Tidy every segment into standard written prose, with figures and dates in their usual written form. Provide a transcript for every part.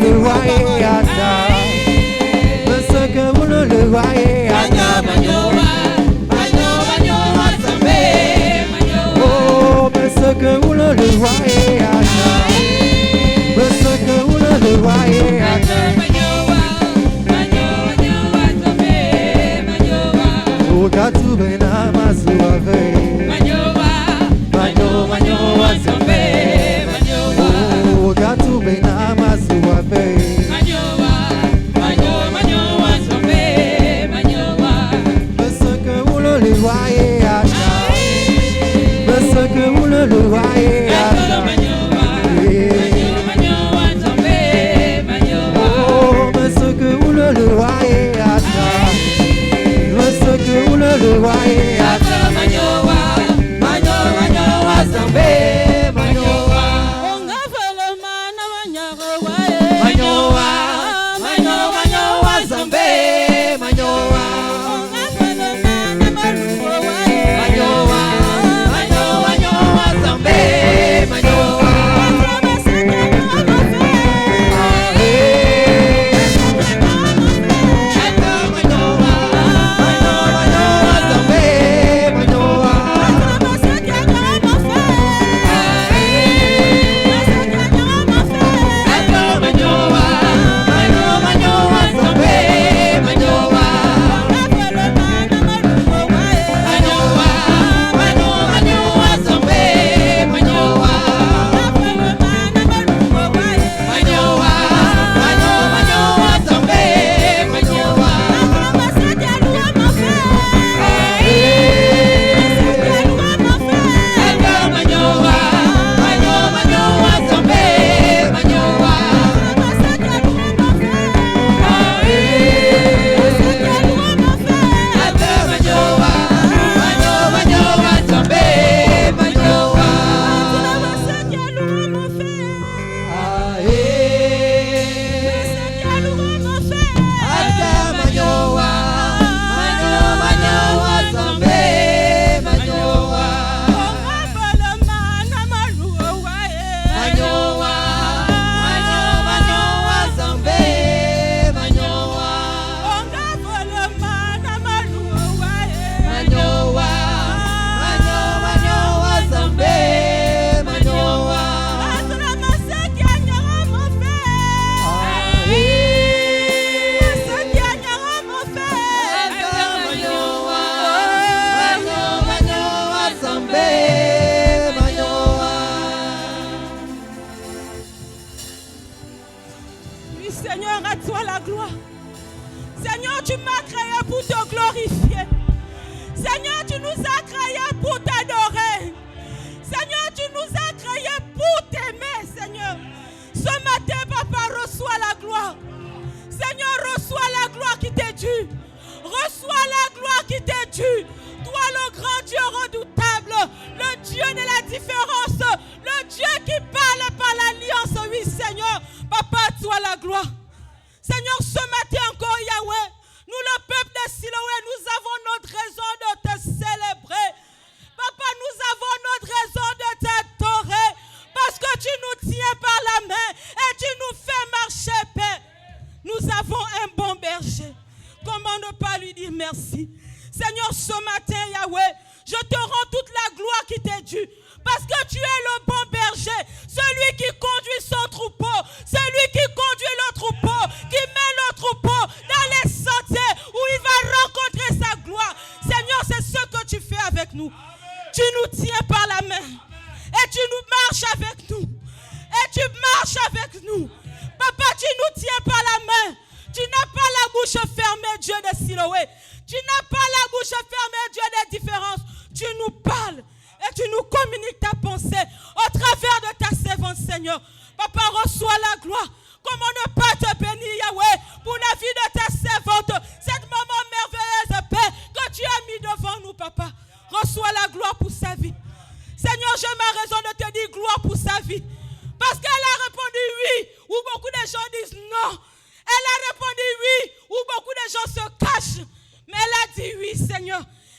le voyez à ça. Parce que vous ne le voyez à ça. Oh, parce que vous ne le voyez à ça. Parce que vous ne le voyez à ça. Oh, gatu bena masuave. Oh, gatu bena masuave. Parce que vous ne le voyez à ça. Parce que vous ne le voyez à ça. Oh, parce que vous ne le voyez à ça. Parce que vous ne le voyez à ça.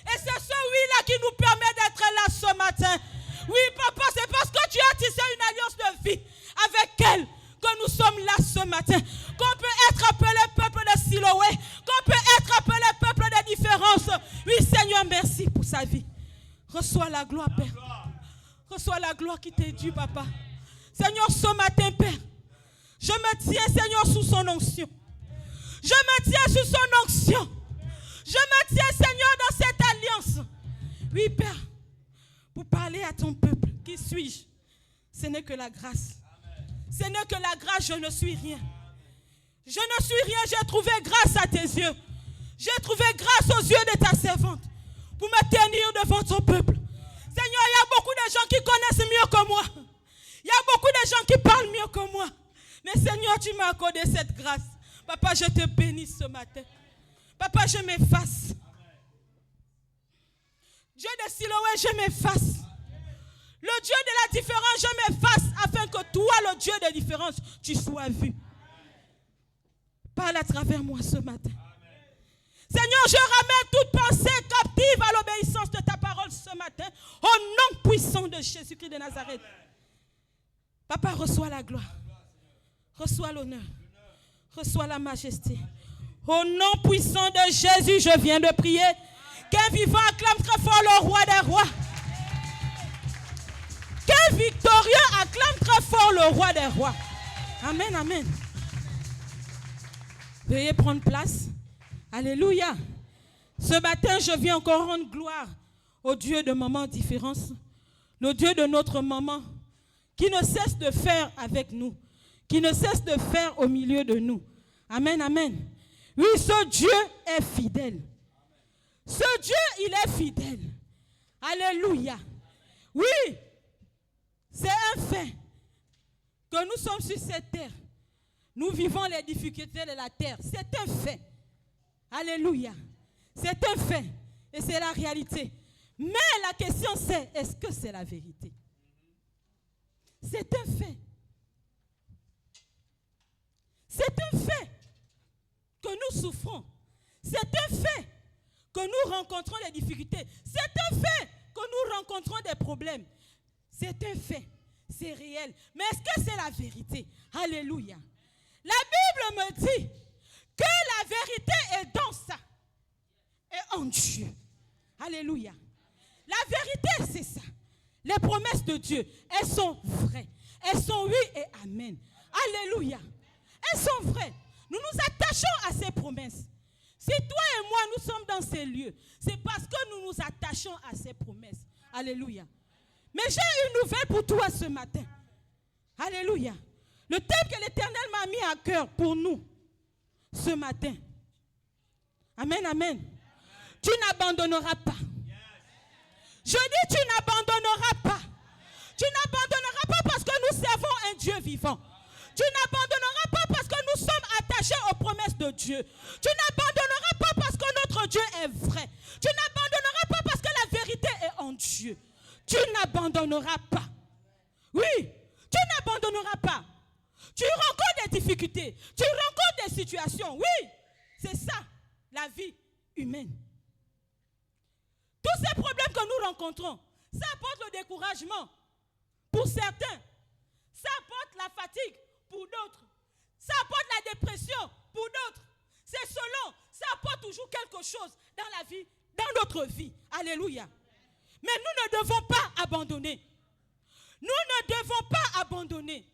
Et c'est ce oui-là qui nous permet d'être là ce matin. Oui, papa, c'est parce que tu as tissé une alliance de vie avec elle que nous sommes là ce ce matin qu'on peut être appelé peuple de Siloé, qu'on peut être appelé peuple de différence. Oui, Seigneur, merci pour sa vie. Reçois la gloire, Père. Reçois la gloire qui t'est due, Papa. Seigneur, ce matin, Père, je me tiens, Seigneur, sous son onction. Je me tiens sous son onction. Je me tiens, Seigneur, dans cette alliance. Oui, Père, pour parler à ton peuple. Qui suis-je? Ce n'est que la grâce. Ce n'est que la grâce, je ne suis rien. Je ne suis rien, j'ai trouvé grâce à tes yeux. J'ai trouvé grâce aux yeux de ta servante pour me tenir devant ton peuple. Seigneur, il y a beaucoup de gens qui connaissent mieux que moi. Il y a beaucoup de gens qui parlent mieux que moi. Mais Seigneur, tu m'as accordé cette grâce. Papa, je te bénis ce matin. Papa, je m'efface. Dieu de Siloé, je m'efface. Le Dieu de la différence, je m'efface afin que toi, le Dieu de différence, tu sois vu. Parle à travers moi ce matin. Seigneur, je ramène toute pensée captive à l'obéissance de ta parole ce matin, au nom puissant de Jésus-Christ de Nazareth. Papa, reçois la gloire, reçois l'honneur, reçois la majesté. Au nom puissant de Jésus, je viens de prier. Qu'un vivant acclame très fort le roi des rois. Qu'un victorieux acclame très fort le roi des rois. Amen, amen. Veuillez prendre place. Alléluia. Ce matin, je viens encore rendre gloire au Dieu de moments différence, le Dieu de notre moment, qui ne cesse de faire avec nous, qui ne cesse de faire au milieu de nous. Amen, amen. Oui, ce Dieu est fidèle. Ce Dieu, il est fidèle. Alléluia. Oui, c'est un fait que nous sommes sur cette terre. Nous vivons les difficultés de la terre. C'est un fait. Alléluia. C'est un fait. Et c'est la réalité. Mais la question c'est, est-ce que c'est la vérité? C'est un fait. C'est un fait que nous souffrons. C'est un fait que nous rencontrons des difficultés. C'est un fait que nous rencontrons des problèmes. C'est un fait. C'est réel. Mais est-ce que c'est la vérité? Alléluia. La Bible me dit que la vérité est dans ça. Et en Dieu. Alléluia. La vérité, c'est ça. Les promesses de Dieu, elles sont vraies. Elles sont oui et amen. Alléluia. Elles sont vraies. Nous nous attachons à ces promesses. Si toi et moi, nous sommes dans ces lieux, c'est parce que nous nous attachons à ces promesses. Alléluia. Mais j'ai une nouvelle pour toi ce matin. Alléluia. Le thème que l'Éternel m'a mis à cœur pour nous ce matin. Amen, amen. Tu n'abandonneras pas. Je dis tu n'abandonneras pas. Tu n'abandonneras pas parce que nous servons un Dieu vivant. Tu n'abandonneras pas parce que nous sommes attachés aux promesses de Dieu. Tu n'abandonneras pas parce que notre Dieu est vrai. Tu n'abandonneras pas parce que la vérité est en Dieu. Tu n'abandonneras pas. Oui, tu n'abandonneras pas. Tu rencontres des difficultés. Tu rencontres des situations. Oui, c'est ça, la vie humaine. Tous ces problèmes que nous rencontrons, ça apporte le découragement pour certains. Ça apporte la fatigue pour d'autres. Ça apporte la dépression pour d'autres. C'est selon. Ça apporte toujours quelque chose dans la vie, dans notre vie. Alléluia. Mais nous ne devons pas abandonner. Nous ne devons pas abandonner.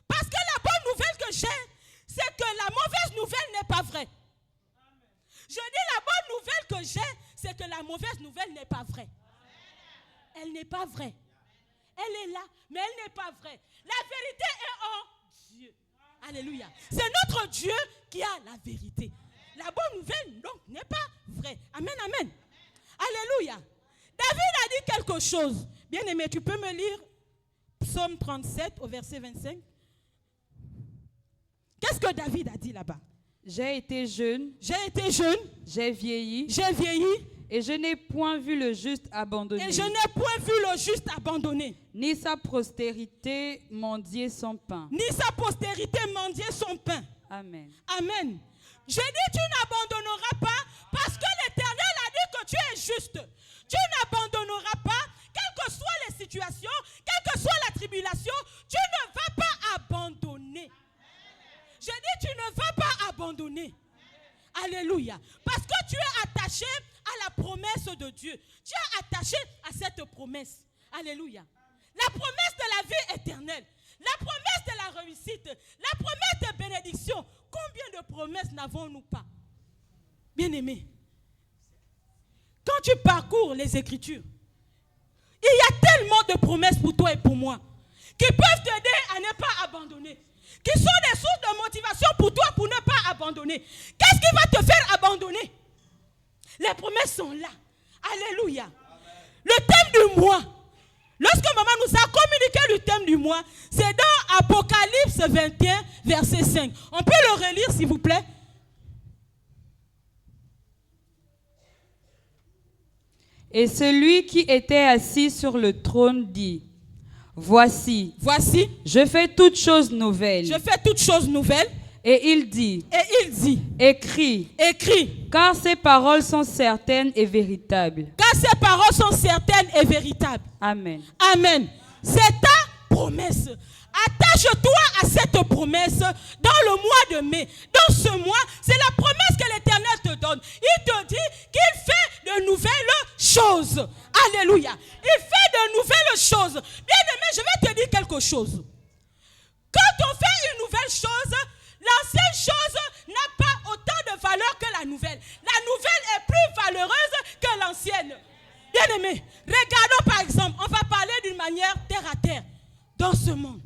Parce que la bonne nouvelle que j'ai, c'est que la mauvaise nouvelle n'est pas vraie. Je dis la bonne nouvelle que j'ai, c'est que la mauvaise nouvelle n'est pas vraie. Elle n'est pas vraie. Elle est là, mais elle n'est pas vraie. La vérité est en Dieu. Alléluia. C'est notre Dieu qui a la vérité. La bonne nouvelle, donc, n'est pas vraie. Amen, amen. Alléluia. David a dit quelque chose. Bien-aimé, tu peux me lire Psaume 37 au verset 25. Qu'est-ce que David a dit là-bas? J'ai été jeune, j'ai vieilli, et je n'ai point vu le juste abandonné. Ni sa postérité mendier son pain. Amen. Amen. Je dis, tu n'abandonneras pas parce que l'Éternel a dit que tu es juste. Tu n'abandonneras pas, quelles que soient les situations, quelle que soit la tribulation, tu ne vas pas abandonner. Je Alléluia. Parce que tu es attaché à la promesse de Dieu. Tu es attaché à cette promesse. Alléluia. La promesse de la vie éternelle. La promesse de la réussite. La promesse de bénédiction. Combien de promesses n'avons-nous pas? Bien-aimés, quand tu parcours les Écritures, il y a tellement de promesses pour toi et pour moi qui peuvent t'aider à ne pas abandonner, qui sont des sources de motivation pour toi pour ne pas abandonner. Qu'est-ce qui va te faire abandonner? Les promesses sont là. Alléluia. Le thème du mois, lorsque maman nous a communiqué le thème du mois, c'est dans Apocalypse 21, verset 5. On peut le relire, s'il vous plaît? Et celui qui était assis sur le trône dit, voici, je fais toutes choses nouvelles. Je fais toutes choses nouvelles. Et il dit, écris, car ces paroles sont certaines et véritables. Car ces paroles sont certaines et véritables. Amen. Amen. C'est ta promesse. Attache-toi à cette promesse dans le mois de mai. Dans ce mois, c'est la promesse que l'Éternel te donne. Il te dit qu'il fait de nouvelles choses. Alléluia. Il fait de nouvelles choses. Bien-aimé, je vais te dire quelque chose. Quand on fait une nouvelle chose, l'ancienne chose n'a pas autant de valeur que la nouvelle. La nouvelle est plus valeureuse que l'ancienne. Bien-aimé, regardons par exemple, on va parler d'une manière terre à terre dans ce monde.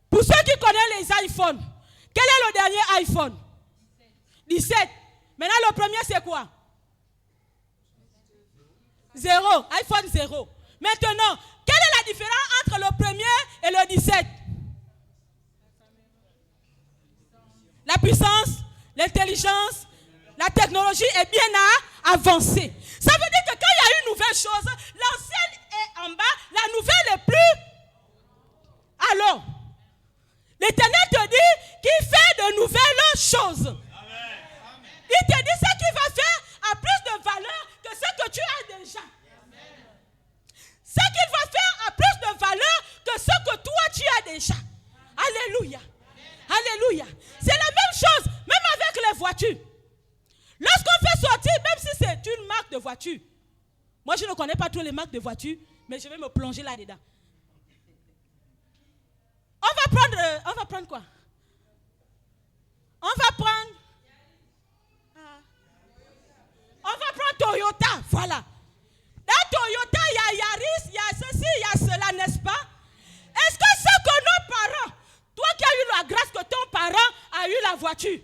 Pour ceux qui connaissent les iPhones, quel est le dernier iPhone? 17. Maintenant, le premier, c'est quoi? 0. iPhone 0. Maintenant, quelle est la différence entre le premier et le 17? La puissance, l'intelligence, la technologie est bien avancée. Ça veut dire que quand il y a une nouvelle chose, l'ancienne est en bas, la nouvelle est plus. Alors, l'Éternel te dit qu'il fait de nouvelles choses. Amen. Il te dit ce qu'il va faire a plus de valeur que ce que tu as déjà. Amen. Ce qu'il va faire a plus de valeur que ce que toi tu as déjà. Alléluia. Amen. Alléluia. C'est la même chose, même avec les voitures. Lorsqu'on fait sortir, même si c'est une marque de voiture, moi je ne connais pas toutes les marques de voitures, mais je vais me plonger là-dedans. On va prendre quoi? On va prendre Toyota, voilà. Dans Toyota, il y a Yaris, il y a ceci, il y a cela, n'est-ce pas? Est-ce que ce que nos parents, toi qui as eu la grâce que ton parent a eu la voiture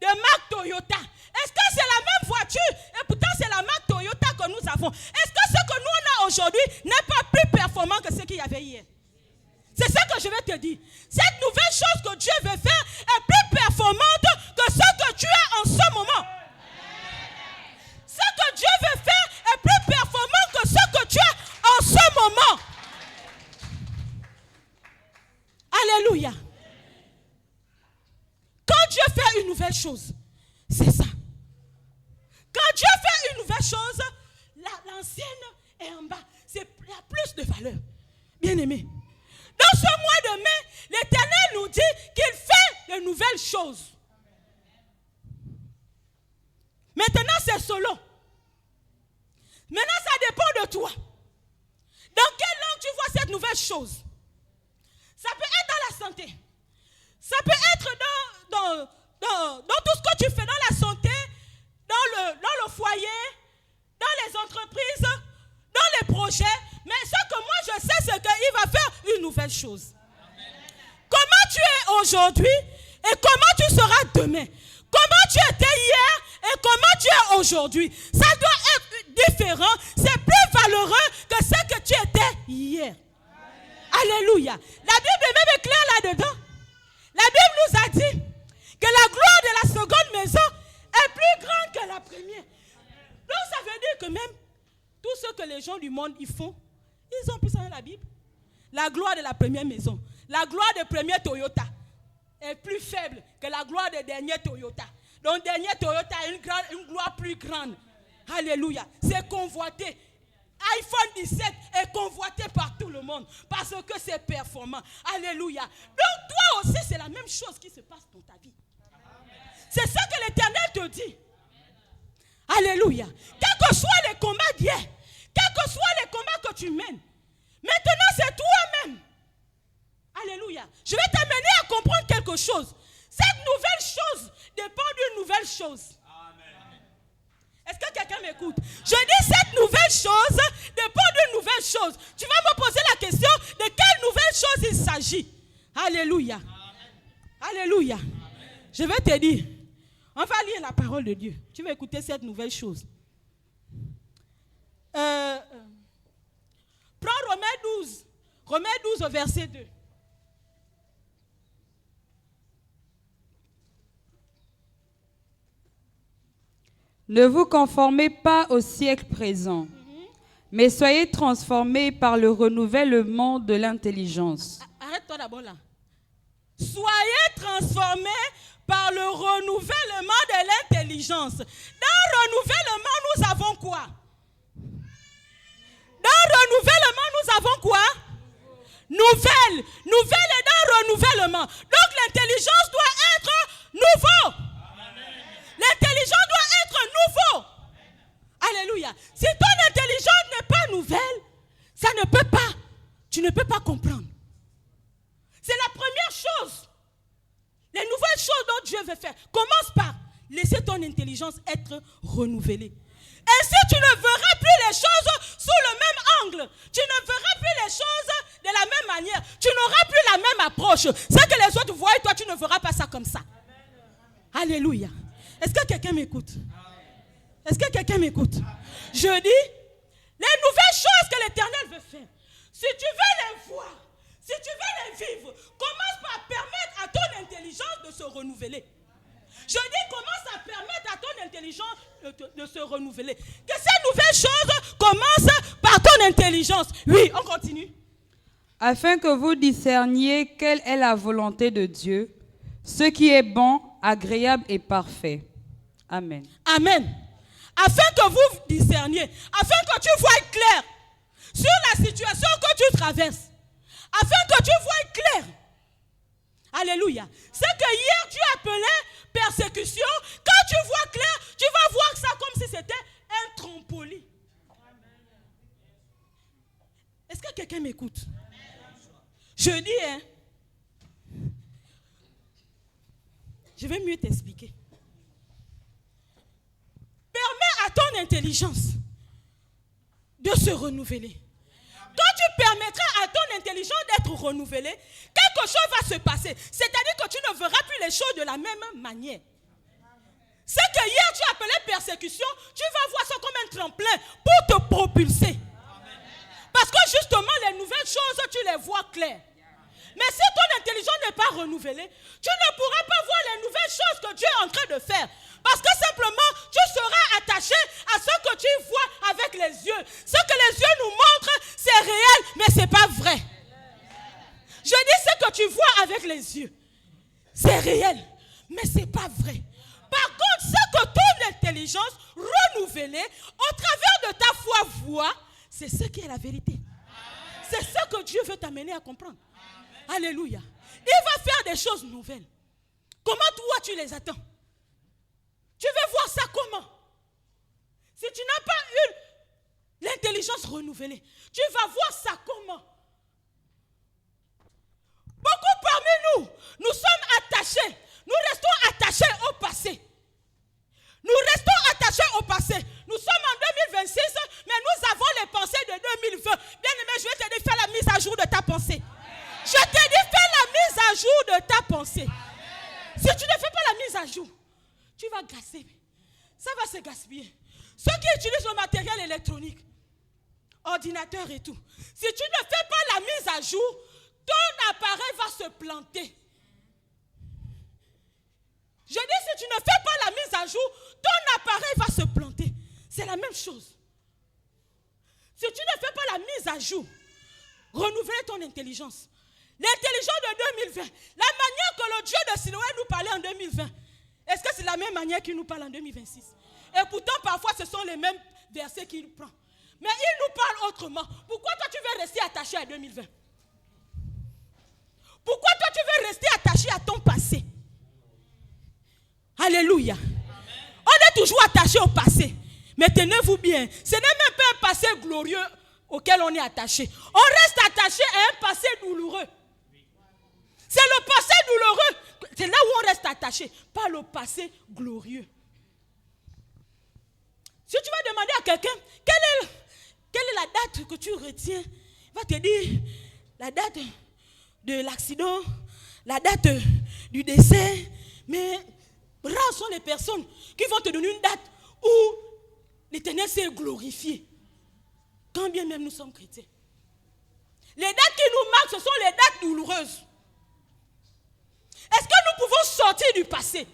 de marque Toyota, est-ce que c'est la même voiture et pourtant c'est la marque Toyota que nous avons? Est-ce que ce que nous on a aujourd'hui n'est pas plus performant que ce qu'il y avait hier? C'est ça que je vais te dire. Cette nouvelle chose que Dieu veut faire est plus performante que ce que tu as en ce moment. Ce que Dieu veut faire est plus performant que ce que tu as en ce moment. Alléluia. Quand Dieu fait une nouvelle chose, c'est ça. Quand Dieu fait une nouvelle chose, l'ancienne est en bas. C'est la plus de valeur. Bien-aimé. Dans ce mois de mai, l'Éternel nous dit qu'il fait de nouvelles choses. Maintenant, c'est selon. Maintenant, ça dépend de toi. Dans quelle langue tu vois cette nouvelle chose? Ça peut être dans la santé. Ça peut être dans tout ce que tu fais, dans la santé, dans le foyer, dans les entreprises, dans les projets. Mais ce que moi je sais, c'est qu'il va faire une nouvelle chose. Amen. Comment tu es aujourd'hui et comment tu seras demain. Comment tu étais hier et comment tu es aujourd'hui. Ça doit être différent. C'est plus valeureux que ce que tu étais hier. Amen. Alléluia. La Bible est même claire là-dedans. La Bible nous a dit que la gloire de la seconde maison est plus grande que la première. Donc ça veut dire que même tout ce que les gens du monde ils font, ils ont pris ça dans la Bible. La gloire de la première maison, la gloire des premiers Toyota est plus faible que la gloire des derniers Toyota. Donc, le dernier Toyota a une gloire plus grande. Alléluia. C'est convoité. iPhone 17 est convoité par tout le monde parce que c'est performant. Alléluia. Donc, toi aussi, c'est la même chose qui se passe dans ta vie. C'est ça que l'Éternel te dit. Alléluia. Quels que soient les combats d'hier, quels que soient les combats que tu mènes, maintenant c'est toi-même. Alléluia. Je vais t'amener à comprendre quelque chose. Cette nouvelle chose dépend d'une nouvelle chose. Est-ce que quelqu'un m'écoute? Je dis cette nouvelle chose dépend d'une nouvelle chose. Tu vas me poser la question de quelle nouvelle chose il s'agit. Alléluia. Amen. Alléluia. Amen. Je vais te dire, on va lire la parole de Dieu. Tu vas écouter cette nouvelle chose. Prends Romains 12. Romains 12 au verset 2. Ne vous conformez pas au siècle présent, mais soyez transformés par le renouvellement de l'intelligence. Arrête-toi d'abord là. Soyez transformés par le renouvellement de l'intelligence. Dans le renouvellement, nous avons quoi? Dans le renouvellement, nous avons quoi? Nouvelle. Nouvelle est dans le renouvellement. Donc l'intelligence doit être nouveau. L'intelligence doit être nouveau. Alléluia. Si ton intelligence n'est pas nouvelle, ça ne peut pas. Tu ne peux pas comprendre. C'est la première chose. Les nouvelles choses dont Dieu veut faire. Commence par laisser ton intelligence être renouvelée. Ainsi, tu ne verras plus les choses sous le même angle. Tu ne verras plus les choses de la même manière. Tu n'auras plus la même approche. Ce que les autres voient, toi, tu ne verras pas ça comme ça. Alléluia. Est-ce que quelqu'un m'écoute? Est-ce que quelqu'un m'écoute? Je dis, les nouvelles choses que l'Éternel veut faire, si tu veux les voir, si tu veux les vivre, commence par permettre à ton intelligence de se renouveler. Je dis, commence à permettre à ton intelligence de se renouveler. Que ces nouvelles choses commencent par ton intelligence. Oui, on continue. Afin que vous discerniez quelle est la volonté de Dieu, ce qui est bon, agréable et parfait. Amen. Amen. Afin que vous discerniez, afin que tu voies clair sur la situation que tu traverses, afin que tu voies clair. Alléluia. Ce que hier tu appelais persécution, quand tu vois clair, tu vas voir ça comme si c'était un trampoline. Est-ce que quelqu'un m'écoute? Je dis, je vais mieux t'expliquer. Permets à ton intelligence de se renouveler. Quand tu permettras à ton intelligence d'être renouvelée, quelque chose va se passer. C'est-à-dire que tu ne verras plus les choses de la même manière. Ce que hier tu appelais persécution, tu vas voir ça comme un tremplin pour te propulser. Parce que justement, les nouvelles choses, tu les vois claires. Mais si ton intelligence n'est pas renouvelée, tu ne pourras pas voir les nouvelles choses que Dieu est en train de faire. Parce que simplement, tu seras attaché à ce que tu vois avec les yeux. Ce que les yeux nous montrent, c'est réel, mais ce n'est pas vrai. Je dis ce que tu vois avec les yeux. C'est réel, mais ce n'est pas vrai. Par contre, ce que ton intelligence renouvelée, au travers de ta foi voit, c'est ce qui est la vérité. C'est ce que Dieu veut t'amener à comprendre. Alléluia. Il va faire des choses nouvelles. Comment toi tu les attends? Tu veux voir ça comment? Si tu n'as pas eu l'intelligence renouvelée, tu vas voir ça comment? Beaucoup parmi nous sommes attachés. Nous restons attachés au passé. Nous restons attachés au passé. Nous sommes en 2026, mais nous avons les pensées de 2020. Bien aimé, je vais te dire, fais la mise à jour de ta pensée. Je te dis, fais la mise à jour de ta pensée. Si tu ne fais pas la mise à jour, tu vas gasper. Ça va se gaspiller. Ceux qui utilisent le matériel électronique, ordinateur et tout, si tu ne fais pas la mise à jour, ton appareil va se planter. Je dis, si tu ne fais pas la mise à jour, ton appareil va se planter. C'est la même chose. Si tu ne fais pas la mise à jour, renouveler ton intelligence. L'intelligence de 2020, la manière que le Dieu de Siloé nous parlait en 2020, est-ce que c'est la même manière qu'il nous parle en 2026? Et pourtant, parfois, ce sont les mêmes versets qu'il prend. Mais il nous parle autrement. Pourquoi toi, tu veux rester attaché à 2020? Pourquoi toi, tu veux rester attaché à ton passé? Alléluia. On est toujours attaché au passé. Mais tenez-vous bien, ce n'est même pas un passé glorieux auquel on est attaché. On reste attaché à un passé douloureux. C'est le passé douloureux, c'est là où on reste attaché, pas le passé glorieux. Si tu vas demander à quelqu'un, quelle est la date que tu retiens, il va te dire la date de l'accident, la date du décès, mais rares sont les personnes qui vont te donner une date où l'Éternel s'est glorifié. Quand bien même nous sommes chrétiens. Les dates qui nous marquent, ce sont les dates douloureuses. Est-ce que nous pouvons sortir du passé,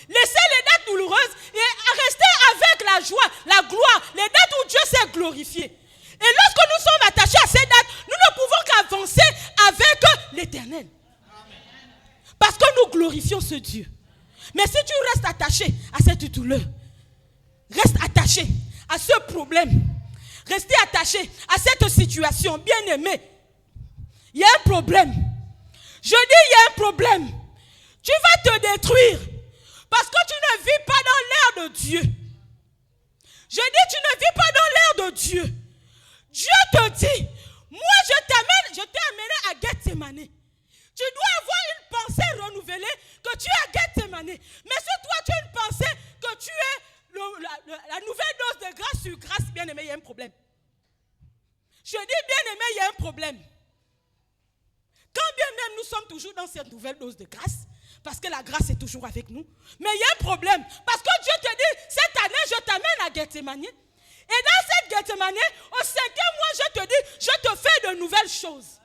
laisser les dates douloureuses et rester avec la joie, la gloire, les dates où Dieu s'est glorifié? Et lorsque nous sommes attachés à ces dates, nous ne pouvons qu'avancer avec l'Éternel. Parce que nous glorifions ce Dieu. Mais si tu restes attaché à cette douleur, reste attaché à ce problème, restez attaché à cette situation, bien aimé, il y a un problème. Je dis il y a un problème. Tu vas te détruire parce que tu ne vis pas dans l'air de Dieu. Je dis tu ne vis pas dans l'air de Dieu. Dieu te dit, moi je t'ai amené à Gethsémani. Tu dois avoir une pensée renouvelée que tu es à Gethsémani. Mais si toi tu as une pensée que tu es la nouvelle dose de grâce sur grâce, bien aimé, il y a un problème. Je dis bien aimé, il y a un problème. Quand bien même nous sommes toujours dans cette nouvelle dose de grâce, parce que la grâce est toujours avec nous, mais il y a un problème. Parce que Dieu te dit, cette année, je t'amène à Gethsémani. Et dans cette Gethsémani, au 5e mois, je te dis, je te fais de nouvelles choses.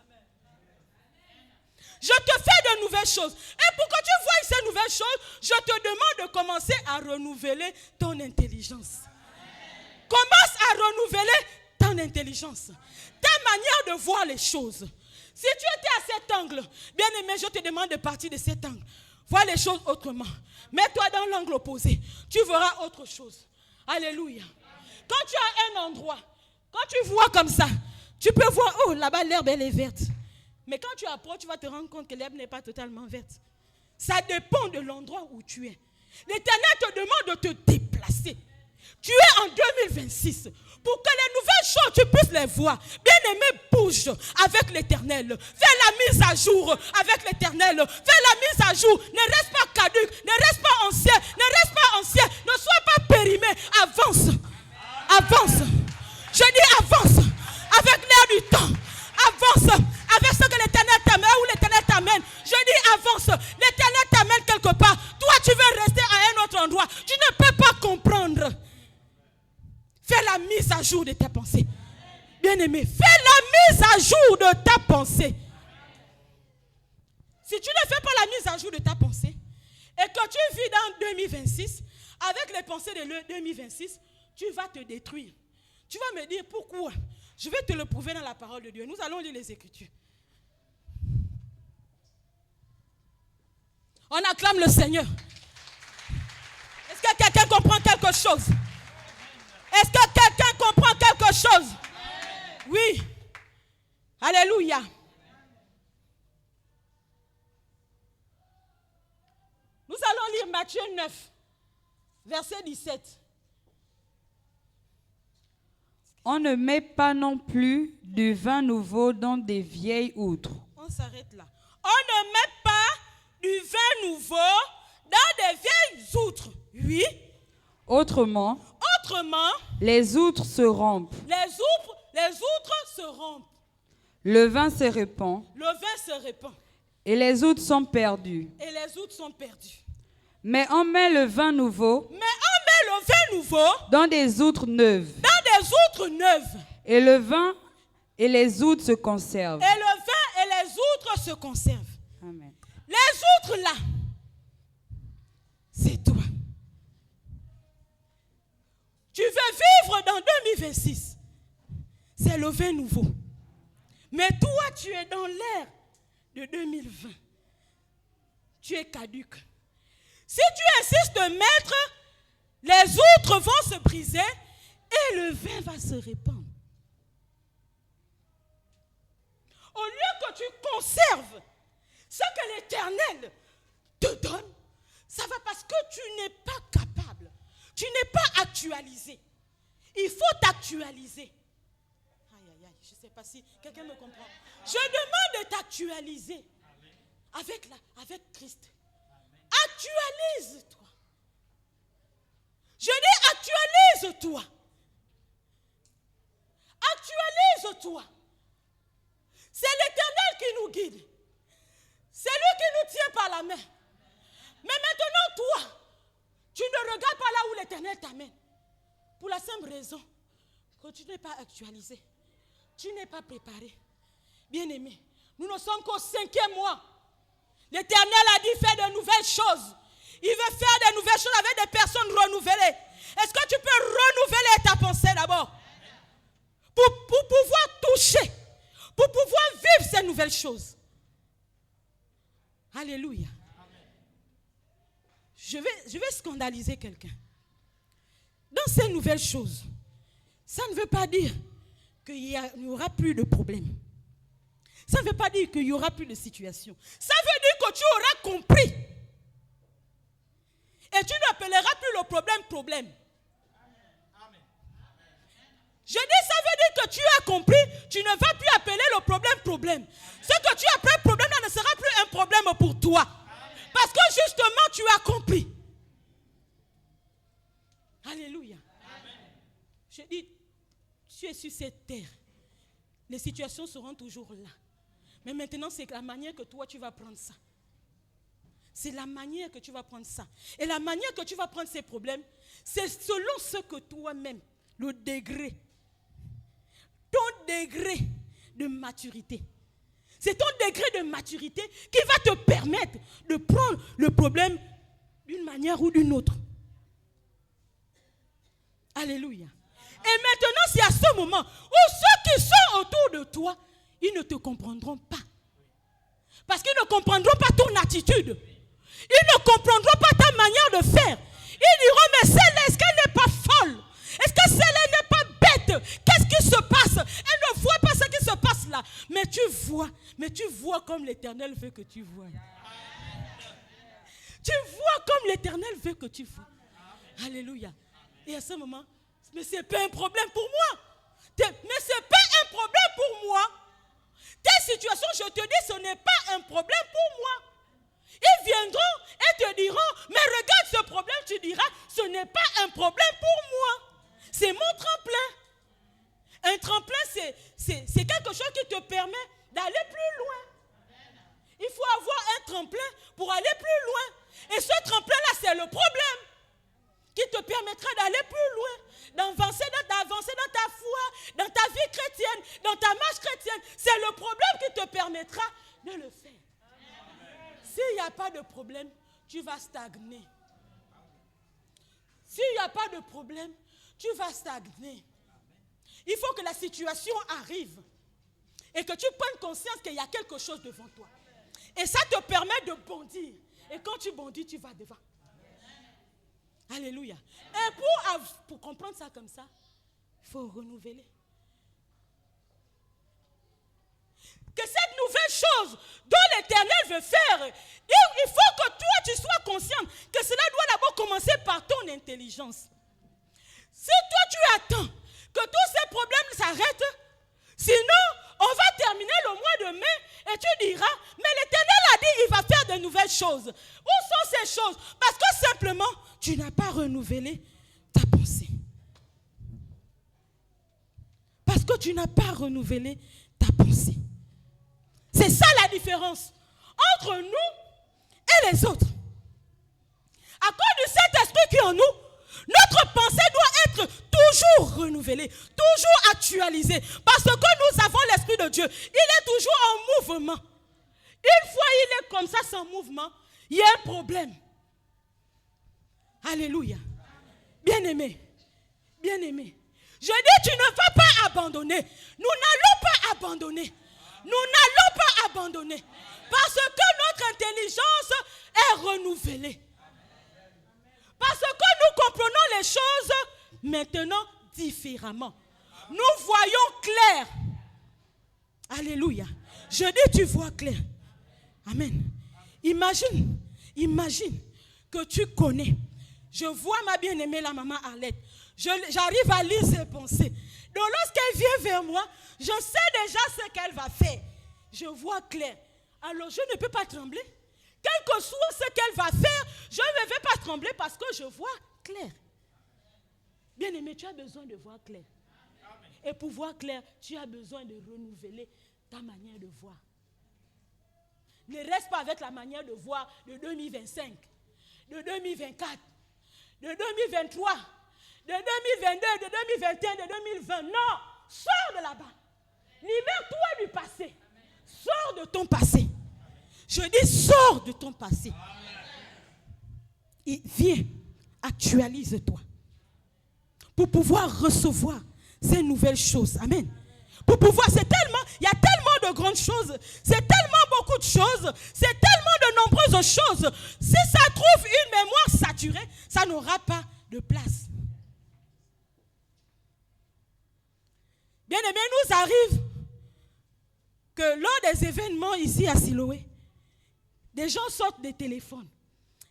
Je te fais de nouvelles choses. Et pour que tu vois ces nouvelles choses, je te demande de commencer à renouveler ton intelligence. Commence à renouveler ton intelligence. Ta manière de voir les choses. Si tu étais à cet angle, bien aimé, je te demande de partir de cet angle. Vois les choses autrement. Mets-toi dans l'angle opposé. Tu verras autre chose. Alléluia. Quand tu as un endroit, quand tu vois comme ça, tu peux voir, oh, là-bas l'herbe elle est verte. Mais quand tu approches, tu vas te rendre compte que l'herbe n'est pas totalement verte. Ça dépend de l'endroit où tu es. L'Éternel te demande de te déplacer. Tu es en 2026. Pour que les nouvelles choses, tu puisses les voir. Bien-aimé, bouge avec l'Éternel. Fais la mise à jour avec l'Éternel. Fais la mise à jour. Ne reste pas caduque. Ne reste pas ancien. Ne reste pas ancien. Ne sois pas périmé. Avance. Avance. Je dis avance. Avec l'air du temps. Avance. Avec ce que l'Éternel t'amène. Où l'Éternel t'amène. Je dis avance. L'Éternel t'amène quelque part. Toi, tu veux rester à un autre endroit. Tu ne peux pas comprendre. Fais la mise à jour de tes pensées. Bien-aimé, fais la mise à jour de ta pensée. Si tu ne fais pas la mise à jour de ta pensée et que tu vis dans 2026, avec les pensées de 2026, tu vas te détruire. Tu vas me dire pourquoi. Je vais te le prouver dans la parole de Dieu. Nous allons lire les Écritures. On acclame le Seigneur. Est-ce que quelqu'un comprend quelque chose? Est-ce que quelqu'un comprend quelque chose? Oui. Alléluia. Nous allons lire Matthieu 9, verset 17. On ne met pas non plus du vin nouveau dans des vieilles outres. On s'arrête là. On ne met pas du vin nouveau dans des vieilles outres. Oui. Autrement, les outres se rompent. Les outres se rompent. Le vin se répand. Le vin se répand. Et les outres sont perdues. Et les outres sont perdues. Mais on met le vin nouveau. Dans des outres neuves. Et le vin et les outres se conservent. Et le vin et les outres se conservent. Amen. Les outres là, c'est toi. Tu veux vivre dans 2026. C'est le vin nouveau. Mais toi, tu es dans l'ère de 2020. Tu es caduque. Si tu insistes de mettre, les outres vont se briser et le vin va se répandre. Au lieu que tu conserves ce que l'Éternel te donne, ça va parce que tu n'es pas t'actualiser. Il faut t'actualiser. Aïe, aïe, aïe, je ne sais pas si quelqu'un me comprend. Je demande de t'actualiser avec Christ. Actualise-toi. Je dis actualise-toi. Actualise-toi. C'est l'Éternel qui nous guide. C'est lui qui nous tient par la main. Mais maintenant, toi, tu ne regardes pas là où l'Éternel t'amène. Pour la simple raison que tu n'es pas actualisé. Tu n'es pas préparé. Bien-aimé, nous ne sommes qu'au 5e mois. L'Éternel a dit faire de nouvelles choses. Il veut faire de nouvelles choses avec des personnes renouvelées. Est-ce que tu peux renouveler ta pensée d'abord? Pour pouvoir toucher, pour pouvoir vivre ces nouvelles choses. Alléluia. Je vais scandaliser quelqu'un. Dans ces nouvelles choses, ça ne veut pas dire qu'il n'y aura plus de problèmes. Ça ne veut pas dire qu'il n'y aura plus de situation. Ça veut dire que tu auras compris. Et tu n'appelleras plus le problème. Je dis, ça veut dire que tu as compris, tu ne vas plus appeler le problème. Ce que tu appelles problème là ne sera plus un problème pour toi. Parce que justement, tu as compris. Alléluia. Je dis, tu es sur cette terre. Les situations seront toujours là. Mais maintenant, c'est la manière que toi, tu vas prendre ça. C'est la manière que tu vas prendre ça. Et la manière que tu vas prendre ces problèmes, c'est selon ce que toi-même, le degré, ton degré de maturité. C'est ton degré de maturité qui va te permettre de prendre le problème d'une manière ou d'une autre. Alléluia. Et maintenant, c'est à ce moment où ceux qui sont autour de toi, ils ne te comprendront pas. Parce qu'ils ne comprendront pas ton attitude. Ils ne comprendront pas ta manière de faire. Ils diront, mais celle-là, est-ce qu'elle n'est pas folle? Est-ce que celle-là n'est pas bête? Qu'est-ce qui se passe? Elle ne voit pas ce qui se passe là. Mais tu vois comme l'Éternel veut que tu vois. Tu vois comme l'Éternel veut que tu vois. Alléluia. Et à ce moment, mais ce n'est pas un problème pour moi. Mais ce n'est pas un problème pour moi. Tes situations, je te dis, ce n'est pas un problème pour moi. Ils viendront et te diront, mais regarde ce problème, tu diras, ce n'est pas un problème pour moi. C'est mon tremplin. Un tremplin, c'est quelque chose qui te permet d'aller plus loin. Il faut avoir un tremplin pour aller plus loin. Et ce tremplin-là, c'est le problème qui te permettra d'aller plus loin, d'avancer dans ta foi, dans ta vie chrétienne, dans ta marche chrétienne. C'est le problème qui te permettra de le faire. S'il n'y a pas de problème, tu vas stagner. S'il n'y a pas de problème, tu vas stagner. Il faut que la situation arrive et que tu prennes conscience qu'il y a quelque chose devant toi. Et ça te permet de bondir. Et quand tu bondis, tu vas devant. Alléluia. Et pour comprendre ça comme ça, il faut renouveler. Que cette nouvelle chose dont l'Éternel veut faire, il faut que toi tu sois conscient que cela doit d'abord commencer par ton intelligence. Si toi tu attends que tous ces problèmes s'arrêtent, sinon on va terminer le mois de mai et tu diras, mais l'Éternel a dit il va faire de nouvelles choses. Où sont ces choses? Parce que simplement tu n'as pas renouvelé ta pensée. Parce que tu n'as pas renouvelé ta pensée. C'est ça la différence entre nous et les autres. À cause du Saint-Esprit qui est en nous, notre pensée doit être toujours renouvelée, toujours actualisée. Parce que nous avons l'Esprit de Dieu. Il est toujours en mouvement. Une fois il est comme ça sans mouvement, il y a un problème. Alléluia. Bien-aimé, bien-aimé. Je dis, tu ne vas pas abandonner. Nous n'allons pas abandonner. Nous n'allons pas abandonner. Parce que notre intelligence est renouvelée. Parce que nous comprenons les choses maintenant différemment. Nous voyons clair. Alléluia. Je dis, tu vois clair. Amen. Imagine que tu connais Je vois ma bien-aimée, la maman Arlette. J'arrive à lire ses pensées. Donc lorsqu'elle vient vers moi, je sais déjà ce qu'elle va faire. Je vois clair. Alors je ne peux pas trembler. Quel que soit ce qu'elle va faire, je ne vais pas trembler parce que je vois clair. Bien-aimé, tu as besoin de voir clair. Et pour voir clair, tu as besoin de renouveler ta manière de voir. Ne reste pas avec la manière de voir de 2025, de 2024, de 2023, de 2022, de 2021, de 2020. Non, sors de là-bas. Libère-toi du passé. Sors de ton passé. Je dis sors de ton passé. Et viens, actualise-toi. Pour pouvoir recevoir ces nouvelles choses. Amen. Pour pouvoir, il y a tellement de grandes choses, c'est tellement beaucoup de choses, c'est tellement de nombreuses choses. Si ça trouve une mémoire saturée, ça n'aura pas de place. Bien aimé, nous arrive que lors des événements ici à Siloé, des gens sortent des téléphones.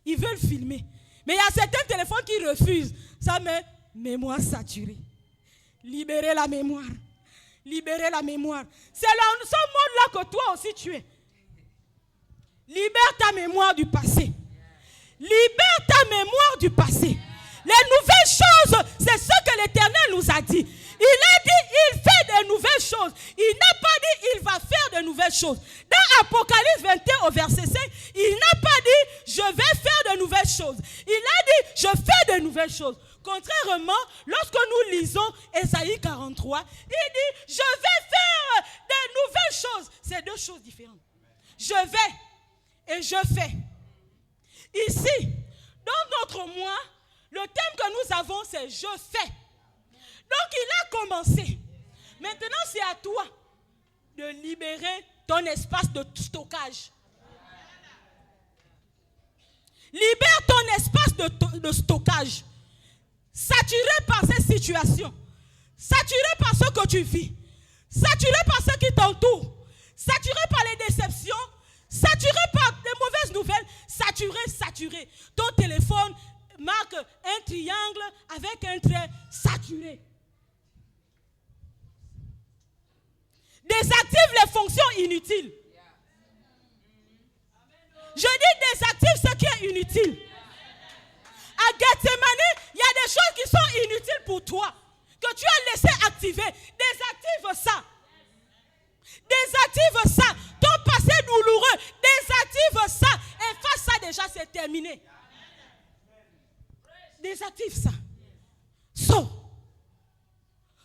Ils veulent filmer. Mais il y a certains téléphones qui refusent. Ça met mémoire saturée. Libérez la mémoire. Libérer la mémoire. C'est dans ce monde-là que toi aussi tu es. Libère ta mémoire du passé. Libère ta mémoire du passé. Les nouvelles choses, c'est ce que l'Éternel nous a dit. Il a dit, il fait de nouvelles choses. Il n'a pas dit, il va faire de nouvelles choses. Dans Apocalypse 21 au verset 5, il n'a pas dit, je vais faire de nouvelles choses. Il a dit, je fais de nouvelles choses. Contrairement, lorsque nous lisons Ésaïe 43, il dit, je vais faire de nouvelles choses. C'est deux choses différentes. Je vais et je fais. Ici, dans notre moi, le thème que nous avons, c'est je fais. Donc, il a commencé. Maintenant, c'est à toi de libérer ton espace de stockage. Libère ton espace de stockage. Saturé par ces situations. Saturé par ce que tu vis. Saturé par ce qui t'entoure. Saturé par les déceptions. Saturé par les mauvaises nouvelles. Saturé. Ton téléphone marque un triangle avec un trait saturé. Désactive les fonctions inutiles. Je dis désactive ce qui est inutile. À Gethsemane, il y a des choses qui sont inutiles pour toi, que tu as laissé activer. Désactive ça. Désactive ça. Ton passé douloureux, désactive ça. Efface ça déjà, c'est terminé. Désactive ça. Sors.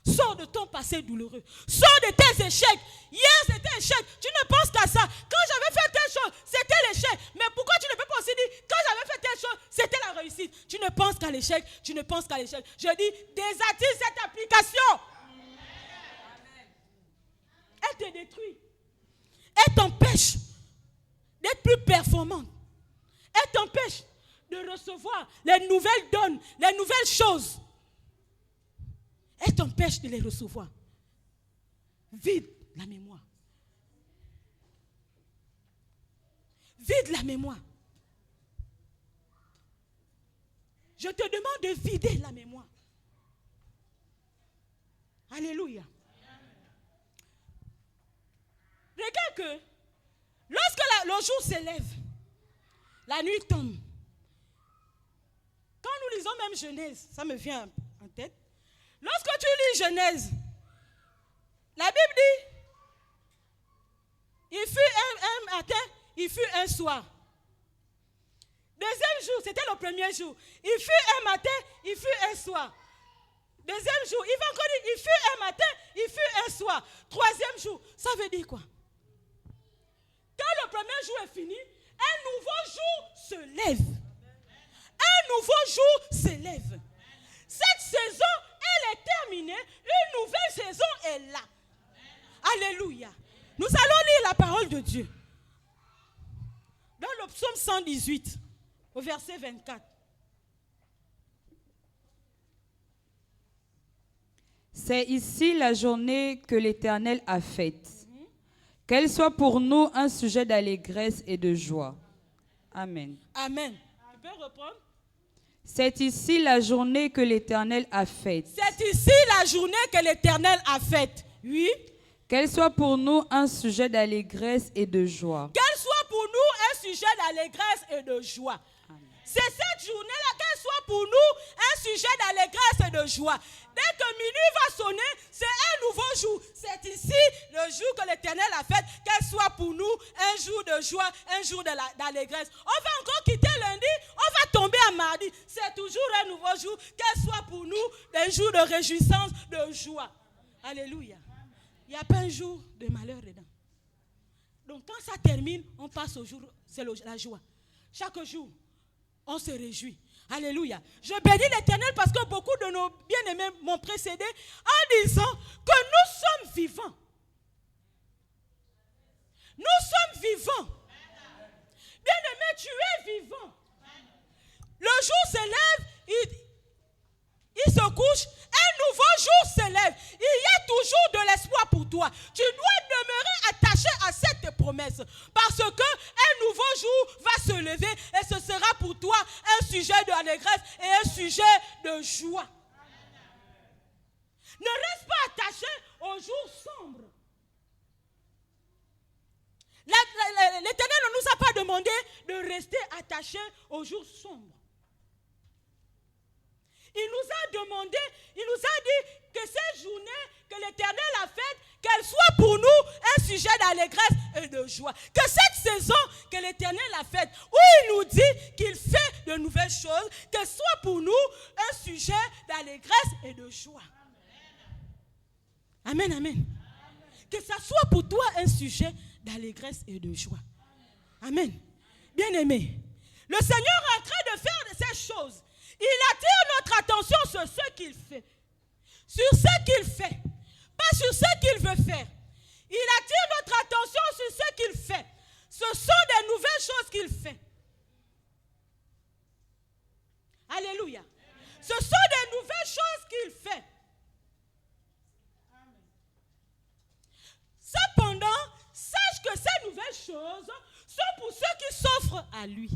Sors de ton passé douloureux. Sors de tes échecs. Hier, c'était un échec. Tu ne penses qu'à ça. Quand j'avais fait telle chose, c'était l'échec. Mais pourquoi tu ne peux pas aussi dire, quand j'avais fait telle chose, c'était la réussite. Tu ne penses qu'à l'échec. Tu ne penses qu'à l'échec. Je dis, désactive cette application. Elle te détruit. Elle t'empêche d'être plus performante. Elle t'empêche de recevoir les nouvelles donnes, les nouvelles choses. Elle t'empêche de les recevoir. Vide la mémoire. Vide la mémoire. Je te demande de vider la mémoire. Alléluia. Regarde que lorsque le jour s'élève, la nuit tombe. Quand nous lisons même Genèse, ça me vient en tête. Lorsque tu lis Genèse, la Bible dit, il fut un matin, il fut un soir. Deuxième jour, c'était le premier jour. Il fut un matin, il fut un soir. Deuxième jour, il va encore dire, il fut un matin, il fut un soir. Troisième jour, ça veut dire quoi? Quand le premier jour est fini, un nouveau jour se lève. Un nouveau jour se lève. Cette saison, elle est terminée. Une nouvelle saison est là. Alléluia. Nous allons lire la parole de Dieu. Dans le psaume 118, au verset 24. C'est ici la journée que l'Éternel a faite. Qu'elle soit pour nous un sujet d'allégresse et de joie. Amen. Amen. Tu peux reprendre? C'est ici la journée que l'Éternel a faite. C'est ici la journée que l'Éternel a faite. Oui. Qu'elle soit pour nous un sujet d'allégresse et de joie. Qu'elle soit pour nous un sujet d'allégresse et de joie. C'est cette journée-là, qu'elle soit pour nous un sujet d'allégresse et de joie. Dès que minuit va sonner, c'est un nouveau jour. C'est ici le jour que l'Éternel a fait, qu'elle soit pour nous un jour de joie, un jour d'allégresse. On va encore quitter lundi, on va tomber à mardi. C'est toujours un nouveau jour, qu'elle soit pour nous un jour de réjouissance, de joie. Alléluia. Il n'y a pas un jour de malheur dedans. Donc quand ça termine, on passe au jour, c'est la joie. Chaque jour, on se réjouit. Alléluia. Je bénis l'Éternel parce que beaucoup de nos bien-aimés m'ont précédé en disant que nous sommes vivants. Nous sommes vivants. Bien-aimé, tu es vivant. Le jour se lève, il se couche, un nouveau jour se lève. Il y a toujours de l'espoir pour toi. Tu dois demeurer attaché à cette promesse parce que un nouveau jour va se lever et ce sera pour toi un sujet d'allégresse et un sujet de joie. Ne reste pas attaché aux jours sombres. L'Éternel ne nous a pas demandé de rester attachés aux jours sombres. Il nous a demandé, il nous a dit que ces journées que l'Éternel a faites, qu'elles soient pour nous un sujet d'allégresse et de joie. Que cette saison que l'Éternel a faite, où il nous dit qu'il fait de nouvelles choses, qu'elle soit pour nous un sujet d'allégresse et de joie. Amen, amen. Que ça soit pour toi un sujet d'allégresse et de joie. Amen. Bien-aimé, le Seigneur est en train de faire ces choses. Il attire notre attention sur ce qu'il fait. Sur ce qu'il fait. Pas sur ce qu'il veut faire. Il attire notre attention sur ce qu'il fait. Ce sont des nouvelles choses qu'il fait. Alléluia. Ce sont des nouvelles choses qu'il fait. Cependant, sache que ces nouvelles choses sont pour ceux qui s'offrent à lui.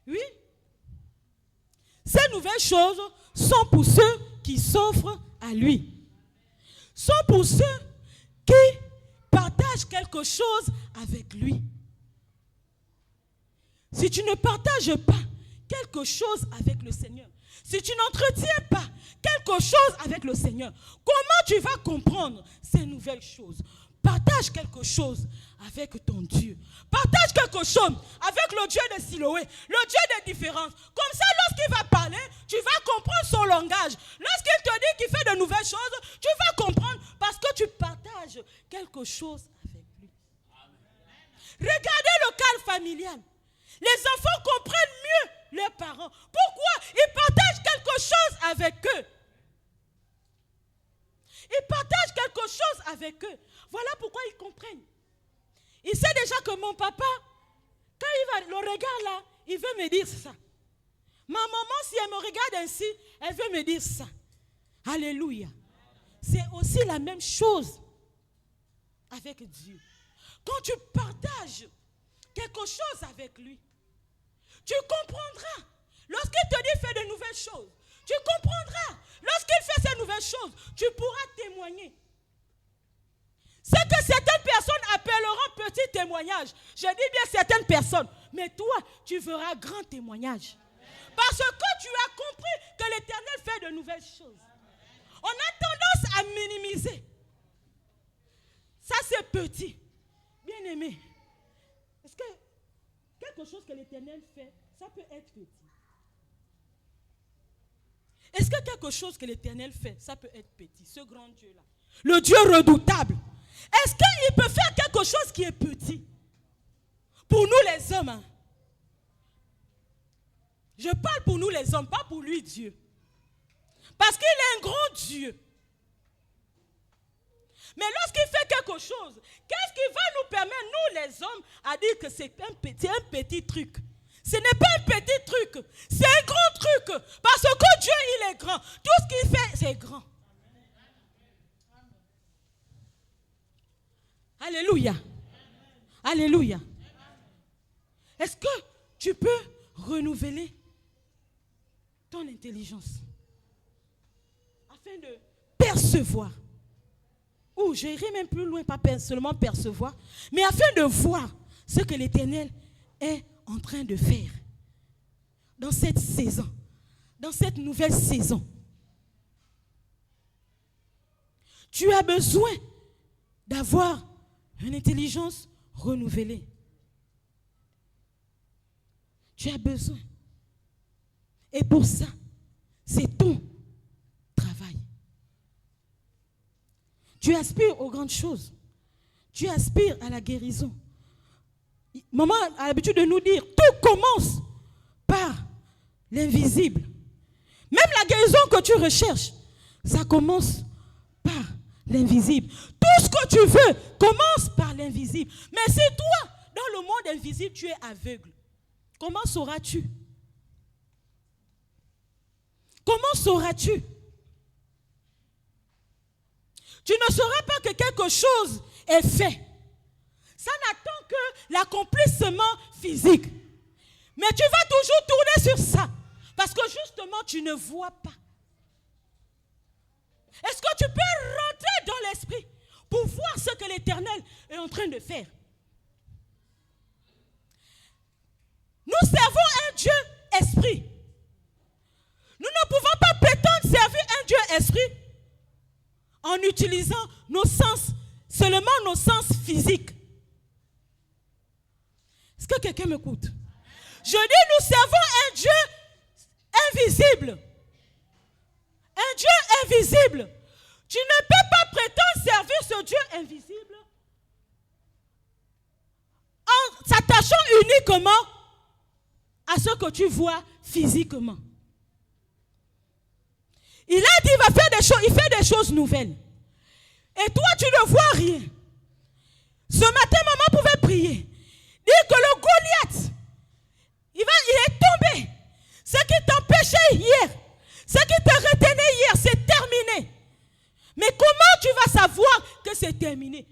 Oui. Ces nouvelles choses sont pour ceux qui s'offrent à lui. Sont pour ceux qui partagent quelque chose avec lui. Si tu ne partages pas quelque chose avec le Seigneur, si tu n'entretiens pas quelque chose avec le Seigneur, comment tu vas comprendre ces nouvelles choses? Partage quelque chose avec ton Dieu. Partage quelque chose avec le Dieu de Siloé, le Dieu des différences. Comme ça, lorsqu'il va parler, tu vas comprendre son langage. Lorsqu'il te dit qu'il fait de nouvelles choses, tu vas comprendre parce que tu partages quelque chose avec lui. Regardez le cadre familial. Les enfants comprennent mieux leurs parents. Pourquoi? Ils partagent quelque chose avec eux. Ils partagent quelque chose avec eux. Voilà pourquoi ils comprennent. Il sait déjà que mon papa, quand il va le regarde là, il veut me dire ça. Ma maman, si elle me regarde ainsi, elle veut me dire ça. Alléluia. C'est aussi la même chose avec Dieu. Quand tu partages quelque chose avec lui, tu comprendras. Lorsqu'il te dit fais de nouvelles choses, tu comprendras. Lorsqu'il fait ces nouvelles choses, tu pourras témoigner. Ce que certaines personnes appelleront petit témoignage. Je dis bien certaines personnes. Mais toi, tu verras grand témoignage. Parce que tu as compris que l'Éternel fait de nouvelles choses. On a tendance à minimiser. Ça, c'est petit. Bien aimé. Est-ce que quelque chose que l'Éternel fait, ça peut être petit? Est-ce que quelque chose que l'Éternel fait, ça peut être petit? Ce grand Dieu-là. Le Dieu redoutable. Est-ce qu'il peut faire quelque chose qui est petit? Pour nous les hommes. Hein? Je parle pour nous les hommes, pas pour lui Dieu. Parce qu'il est un grand Dieu. Mais lorsqu'il fait quelque chose, qu'est-ce qui va nous permettre, nous les hommes, à dire que c'est un petit truc? Ce n'est pas un petit truc, c'est un grand truc. Parce que Dieu, il est grand. Tout ce qu'il fait, c'est grand. Alléluia. Alléluia. Est-ce que tu peux renouveler intelligence. Afin de percevoir. Ou j'irai même plus loin, pas seulement percevoir, mais afin de voir ce que l'Éternel est en train de faire. Dans cette saison. Dans cette nouvelle saison. Tu as besoin d'avoir une intelligence renouvelée. Tu as besoin. Et pour ça, c'est ton travail. Tu aspires aux grandes choses. Tu aspires à la guérison. Maman a l'habitude de nous dire, tout commence par l'invisible. Même la guérison que tu recherches, ça commence par l'invisible. Tout ce que tu veux commence par l'invisible. Mais si toi, dans le monde invisible, tu es aveugle, comment sauras-tu? Comment sauras-tu? Tu ne sauras pas que quelque chose est fait. Ça n'attend que l'accomplissement physique. Mais tu vas toujours tourner sur ça. Parce que justement, tu ne vois pas. Est-ce que tu peux rentrer dans l'esprit pour voir ce que l'Éternel est en train de faire? Nous servons un Dieu esprit. Nous ne pouvons pas prétendre servir un Dieu esprit en utilisant nos sens, seulement nos sens physiques. Est-ce que quelqu'un m'écoute? Je dis, nous servons un Dieu invisible. Un Dieu invisible. Tu ne peux pas prétendre servir ce Dieu invisible en s'attachant uniquement à ce que tu vois physiquement. Il a dit, il va faire des choses, il fait des choses nouvelles. Et toi, tu ne vois rien. Ce matin, maman pouvait prier. Dire que le Goliath, il est tombé. Ce qui t'empêchait hier, ce qui te retenait hier, c'est terminé. Mais comment tu vas savoir que c'est terminé?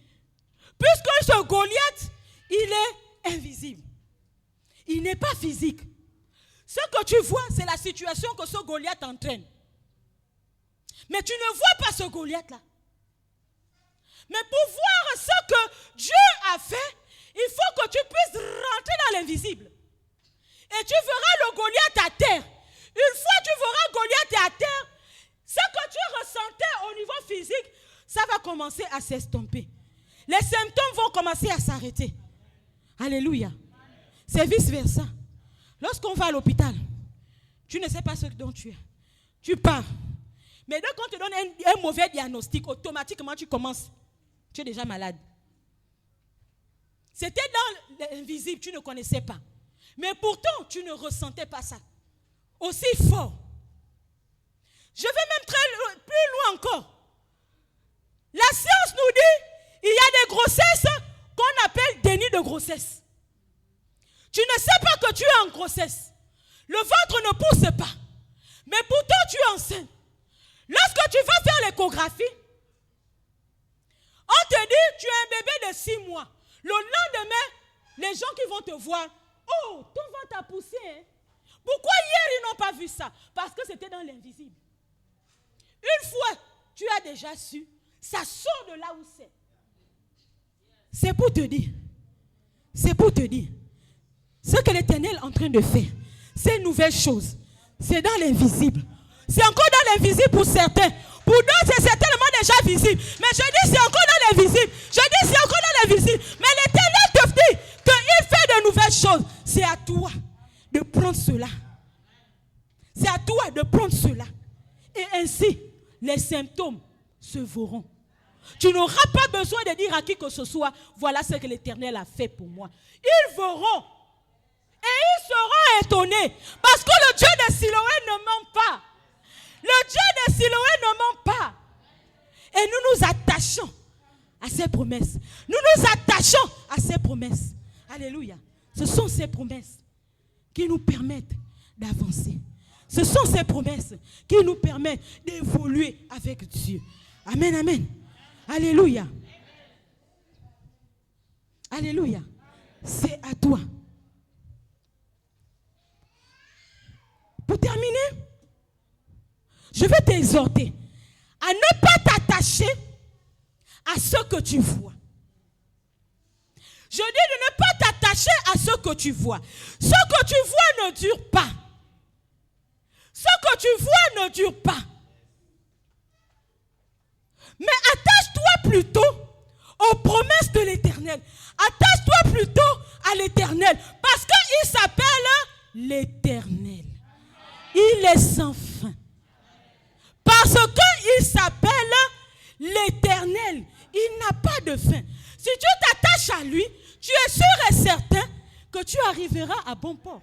Puisque ce Goliath, il est invisible. Il n'est pas physique. Ce que tu vois, c'est la situation que ce Goliath entraîne. Mais tu ne vois pas ce Goliath-là. Mais pour voir ce que Dieu a fait, il faut que tu puisses rentrer dans l'invisible. Et tu verras le Goliath à terre. Une fois tu verras Goliath à terre, ce que tu ressentais au niveau physique, ça va commencer à s'estomper. Les symptômes vont commencer à s'arrêter. Alléluia. C'est vice-versa. Lorsqu'on va à l'hôpital, tu ne sais pas ce dont tu es. Tu pars. Mais dès qu'on te donne un mauvais diagnostic, automatiquement tu commences. Tu es déjà malade. C'était dans l'invisible, tu ne connaissais pas. Mais pourtant, tu ne ressentais pas ça. Aussi fort. Je vais même plus loin encore. La science nous dit, il y a des grossesses qu'on appelle déni de grossesse. Tu ne sais pas que tu es en grossesse. Le ventre ne pousse pas. Mais pourtant, tu es enceinte. Lorsque tu vas faire l'échographie, on te dit, tu es un bébé de 6 mois. Le lendemain, les gens qui vont te voir, oh, ton ventre a poussé. Hein? Pourquoi hier, ils n'ont pas vu ça? Parce que c'était dans l'invisible. Une fois, tu as déjà su, ça sort de là où c'est. C'est pour te dire. C'est pour te dire. Ce que l'Éternel est en train de faire, c'est une nouvelle chose. C'est dans l'invisible. C'est encore dans l'invisible pour certains. Pour d'autres, c'est certainement déjà visible. Mais je dis, c'est encore dans l'invisible. Je dis, c'est encore dans l'invisible. Mais l'Éternel te dit qu'il fait de nouvelles choses. C'est à toi de prendre cela. C'est à toi de prendre cela. Et ainsi, les symptômes se verront. Tu n'auras pas besoin de dire à qui que ce soit, voilà ce que l'Éternel a fait pour moi. Ils verront. Et ils seront étonnés. Parce que le Dieu de Siloé ne ment pas. Le Dieu de Siloé ne ment pas. Et nous nous attachons à ses promesses. Nous nous attachons à ses promesses. Alléluia. Ce sont ces promesses qui nous permettent d'avancer. Ce sont ces promesses qui nous permettent d'évoluer avec Dieu. Amen, amen. Alléluia. Alléluia. C'est à toi. Pour terminer, je vais t'exhorter à ne pas t'attacher à ce que tu vois. Je dis de ne pas t'attacher à ce que tu vois. Ce que tu vois ne dure pas. Ce que tu vois ne dure pas. Mais attache-toi plutôt aux promesses de l'Éternel. Attache-toi plutôt à l'Éternel. Parce qu'il s'appelle l'Éternel. Il est sans fin. Parce qu'il s'appelle l'Éternel. Il n'a pas de fin. Si tu t'attaches à lui, tu es sûr et certain que tu arriveras à bon port.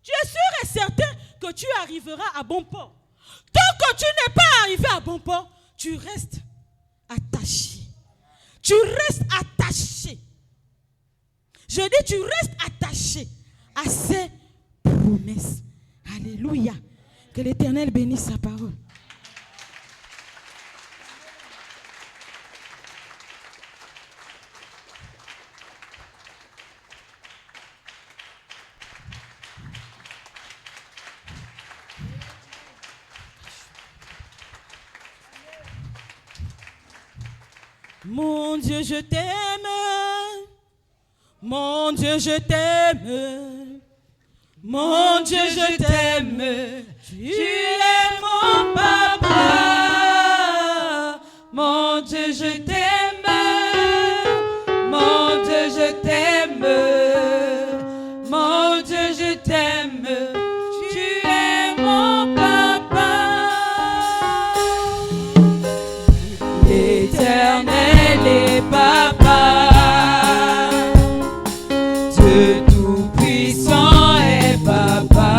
Tu es sûr et certain que tu arriveras à bon port. Tant que tu n'es pas arrivé à bon port, tu restes attaché. Tu restes attaché. Je dis, tu restes attaché à ses promesses. Alléluia. Que l'Éternel bénisse sa parole. Mon Dieu, je t'aime. Mon Dieu, je t'aime. Mon Dieu, je t'aime. Tu es mon papa. Mon Dieu, je t'aime. Mon Dieu, je t'aime. Mon Dieu, je t'aime. Tu es mon papa. L'Éternel est papa. Dieu tout-puissant est papa.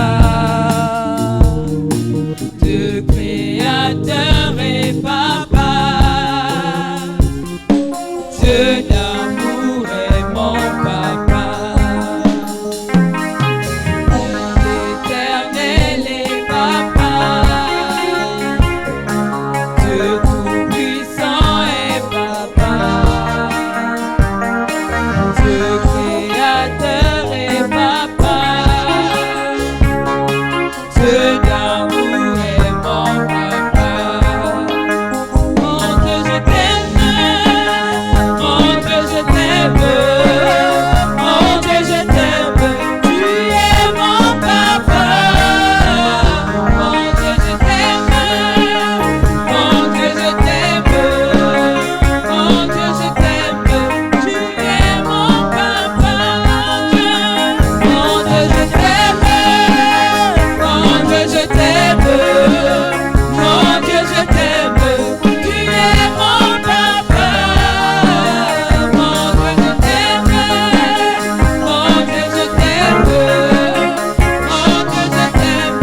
Dieu créateur est papa. Dieu d'amour est mon papa. L'Éternel est papa. Dieu tout-puissant est papa. Dieu créateur est papa. Dieu d'amour est mon papa. Mon Dieu, je t'aime. Mon Dieu, je t'aime. Mon Dieu, je t'aime. Tu es mon papa. Mon Dieu, je t'aime. Mon Dieu, je t'aime. Mon Dieu, je t'aime. Tu es mon papa. Mon Dieu, je t'aime. Mon Dieu, je t'aime. Mon Dieu, je t'aime. Tu es mon papa. Mon Dieu, je t'aime. Mon Dieu, je t'aime. Mon Dieu, je t'aime.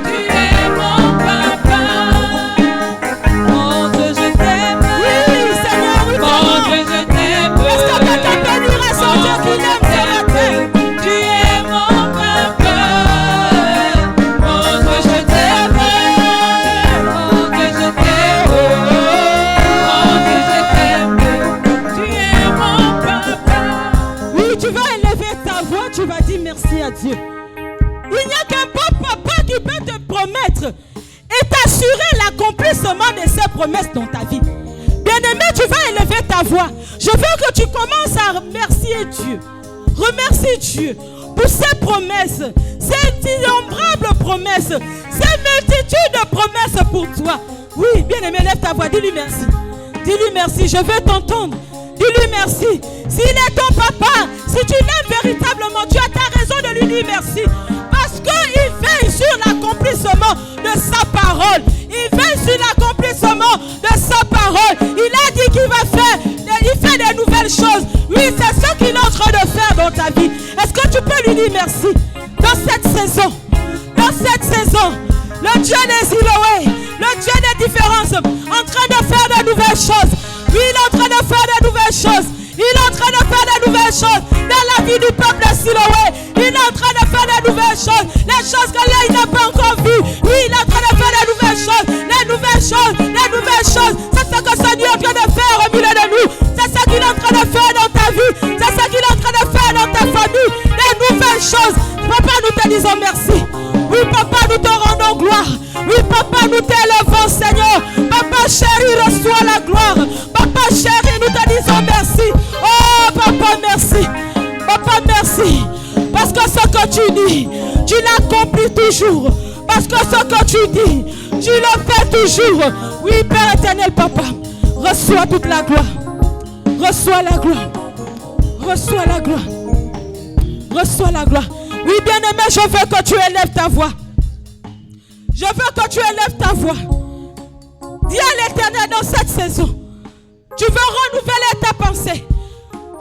Tu es mon papa. Mon Dieu, je t'aime. Oui, Seigneur, oui, mon Dieu, je t'aime. Est-ce que quelqu'un peut lui ressentir qu'il aime ce matin? Tu es mon papa. Mon Dieu, je t'aime. Mon Dieu, je t'aime. Mon Dieu, je t'aime. Tu es mon papa. Oui, tu vas élever ta voix, tu vas dire merci à Dieu. Il n'y a qu'un bon papa qui peut te promettre et t'assurer l'accomplissement de ses promesses dans ta vie. Bien-aimé, tu vas élever ta voix. Je veux que tu commences à remercier Dieu. Remercie Dieu pour ses promesses, ses innombrables promesses, ses multitudes de promesses pour toi. Oui, bien-aimé, lève ta voix, dis-lui merci. Dis-lui merci, je veux t'entendre. Dis-lui merci. S'il est ton papa, si tu l'aimes véritablement, tu as ta raison de lui dire merci. Parce qu'il veille sur l'accomplissement de sa parole. Il veille sur l'accomplissement de sa parole. Il a dit qu'il va faire, il fait des nouvelles choses. Oui, c'est ce qu'il est en train de faire dans ta vie. Est-ce que tu peux lui dire merci? Dans cette saison, le Dieu des Siloé, le Dieu des différences, en train de faire de nouvelles choses. Oui, il est en train de faire de nouvelles choses. Il est en train de faire de nouvelles choses dans la vie du peuple de Siloé. Il est en train de faire de nouvelles choses. Les choses que là, il n'a pas encore vues. Oui, il est en train de faire de nouvelles choses. Les nouvelles choses, les nouvelles choses. C'est ce que ce Dieu est en train de faire au milieu de nous. C'est ce qu'il est en train de faire dans ta vie. C'est ce qu'il est en train de faire dans ta famille. Les nouvelles choses. Papa, nous te disons merci. Oui, papa, nous te rendons rendons gloire. Oui, papa, nous t'élevons, Seigneur. Papa chéri, reçois la gloire. Papa chéri, nous te disons merci. Oh, papa, merci. Papa, merci. Parce que ce que tu dis, tu l'accomplis toujours. Parce que ce que tu dis, tu le fais toujours. Oui, Père éternel, papa, reçois toute la gloire. Reçois la gloire. Reçois la gloire. Reçois la gloire. Oui, bien-aimé, je veux que tu élèves ta voix. Je veux que tu élèves ta voix. Dis à l'Éternel dans cette saison. Tu veux renouveler ta pensée.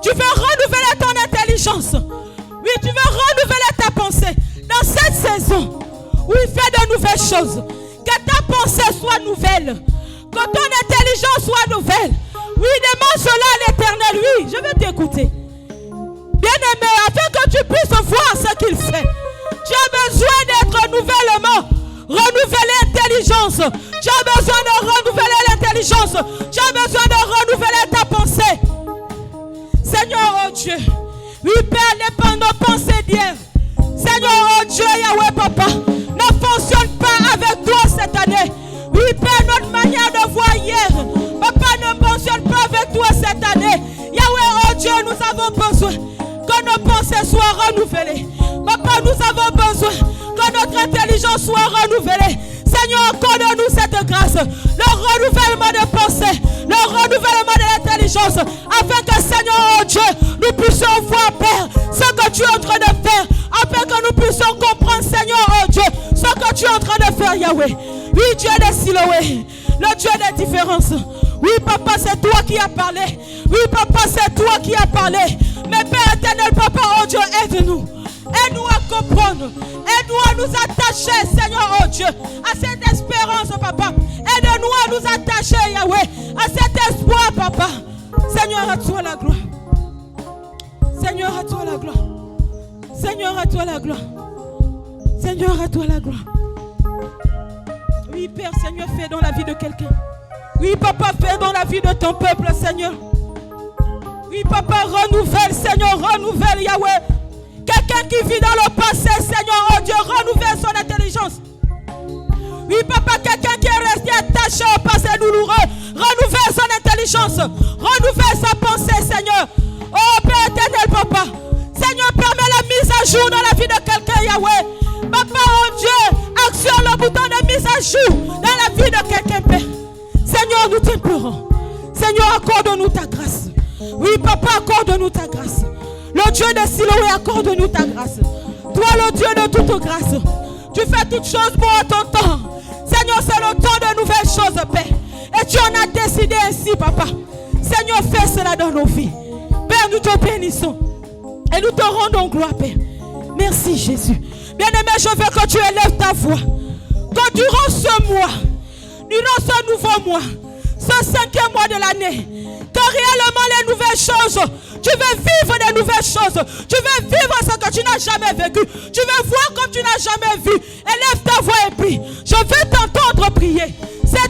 Tu veux renouveler ton intelligence. Oui, tu veux renouveler ta pensée. Dans cette saison, oui, fais de nouvelles choses. Que ta pensée soit nouvelle. Que ton intelligence soit nouvelle. Oui, demande cela à l'Éternel. Oui, je vais t'écouter. Bien-aimé, afin que tu puisses voir ce qu'il fait. Tu as besoin d'être nouvellement renouveler l'intelligence. Tu as besoin de renouveler l'intelligence. Tu as besoin de renouveler ta pensée. Seigneur, oh Dieu. Oui, Père, n'est pas nos pensées d'hier. Seigneur, oh Dieu, Yahweh, Papa, ne fonctionne pas avec toi cette année. Oui, Père, notre manière de voir hier, Papa, ne fonctionne pas avec toi cette année. Yahweh, oh Dieu, nous avons besoin que nos pensées soient renouvelées. Papa, nous avons besoin que notre intelligence soit renouvelée. Seigneur, accorde-nous cette grâce, le renouvellement de pensée, le renouvellement de l'intelligence, afin que, Seigneur, oh Dieu, nous puissions voir, Père, ce que tu es en train de faire, afin que nous puissions comprendre, Seigneur, oh Dieu, ce que tu es en train de faire, Yahweh. Oui, Dieu de Siloé, le Dieu des différences. Oui, Papa, c'est toi qui as parlé. Oui, Papa, c'est toi qui as parlé. Mais Père éternel, Papa, oh Dieu, aide-nous. Aide-nous à comprendre. Aide-nous à nous attacher, Seigneur, oh Dieu, à cette espérance, Papa. Aide-nous à nous attacher, Yahweh, à cet espoir, Papa. Seigneur, à toi la gloire. Seigneur, à toi la gloire. Seigneur, à toi la gloire. Seigneur, à toi la gloire. Oui, Père, Seigneur, fais dans la vie de quelqu'un. Oui, Papa, fais dans la vie de ton peuple, Seigneur. Oui, Papa, renouvelle, Seigneur, renouvelle, Yahweh. Quelqu'un qui vit dans le passé, Seigneur, oh Dieu, renouvelle son intelligence. Oui, Papa, quelqu'un qui est resté attaché au passé douloureux, renouvelle son intelligence. Renouvelle sa pensée, Seigneur. Oh, Père éternel, Papa. Seigneur, permets la mise à jour dans la vie de quelqu'un, Yahweh. Papa, oh Dieu, actionne le bouton de mise à jour dans la vie de quelqu'un, Père. Seigneur, nous t'implorons. Seigneur, accorde-nous ta grâce. Oui, Papa, accorde-nous ta grâce. Le Dieu de Siloé, accorde-nous ta grâce. Toi, le Dieu de toute grâce. Tu fais toutes choses bon à ton temps. Seigneur, c'est le temps de nouvelles choses, Père. Et tu en as décidé ainsi, Papa. Seigneur, fais cela dans nos vies. Père, nous te bénissons. Et nous te rendons gloire, Père. Merci, Jésus. Bien-aimé, je veux que tu élèves ta voix. Que durant ce mois, durant ce nouveau mois, ce 5e mois de l'année, que réellement les nouvelles choses, tu veux vivre des nouvelles choses, tu veux vivre ce que tu n'as jamais vécu, tu veux voir comme tu n'as jamais vu. Élève ta voix et prie. Je veux t'entendre prier. C'est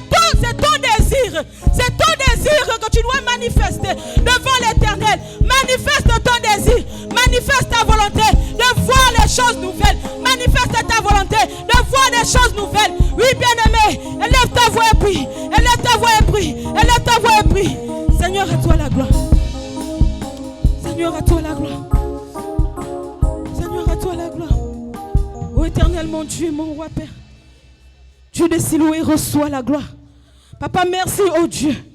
ton désir que tu dois manifester devant l'Éternel. Manifeste ton désir, manifeste ta volonté de voir les choses nouvelles. Manifeste ta volonté de voir des choses nouvelles. Oui, bien-aimé, élève ta voix et prie. Élève ta voix et prie. Élève ta voix et prie. Seigneur, à toi la gloire. Seigneur, à toi la gloire. Seigneur, à toi la gloire. Ô éternel, mon Dieu, mon roi Père. Dieu de Siloé, reçois la gloire. Papa, merci, oh Dieu.